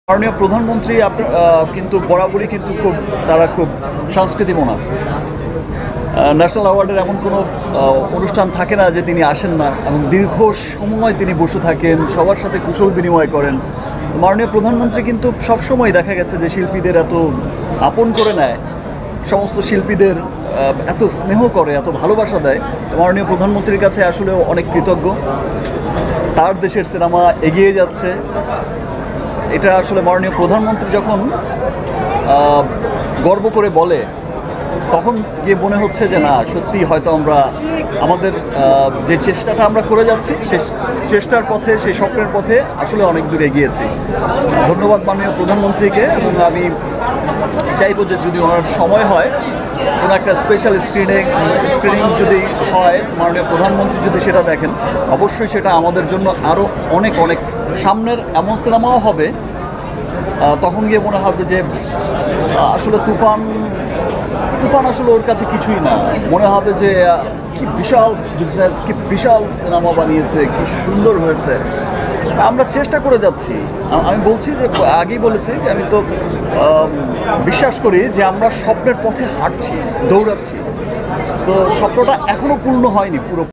মাননীয় প্রধানমন্ত্রী কিন্তু বরাবরই কিন্তু তারা খুব সংস্কৃতিমনা। ন্যাশনাল অ্যাওয়ার্ডের এমন কোনো অনুষ্ঠান থাকে না যে তিনি আসেন না, এবং দীর্ঘ সময় তিনি বসে থাকেন, সবার সাথে কুশল বিনিময় করেন। তো মাননীয় প্রধানমন্ত্রী কিন্তু সবসময় দেখা গেছে যে শিল্পীদের এত আপন করে নেয়, সমস্ত শিল্পীদের এত স্নেহ করে, এত ভালোবাসা দেয়। মাননীয় প্রধানমন্ত্রীর কাছে আসলে অনেক কৃতজ্ঞ। তার দেশের সিনেমা এগিয়ে যাচ্ছে, এটা আসলে মাননীয় প্রধানমন্ত্রী যখন গর্ব করে বলে, তখন গিয়ে মনে হচ্ছে যে না, সত্যি হয়তো আমরা আমাদের যে চেষ্টাটা আমরা করে যাচ্ছি, সেই চেষ্টার পথে, সেই স্বপ্নের পথে আসলে অনেক দূর এগিয়েছি। ধন্যবাদ মাননীয় প্রধানমন্ত্রীকে। এবং আমি চাইবো যে যদি ওনার সময় হয়, কোনো একটা স্পেশাল স্ক্রিনিং যদি হয়, মাননীয় প্রধানমন্ত্রী যদি সেটা দেখেন, অবশ্যই সেটা আমাদের জন্য আরও অনেক অনেক সামনের এমন সিনেমাও হবে, তখন গিয়ে মনে হবে যে আসলে তুফান আসলে ওর কাছে কিছুই না। মনে হবে যে কি বিশাল বিজনেস, কি বিশাল সিনেমা বানিয়েছে, কি সুন্দর হয়েছে। আমরা চেষ্টা করে যাচ্ছি। আমি বলছি যে আগেই বলেছি যে আমি তো বিশ্বাস করি যে আমরা স্বপ্নের পথে হাঁটছি, দৌড়াচ্ছি। সো স্বপ্নটা এখনও পূর্ণ হয়নি পুরো।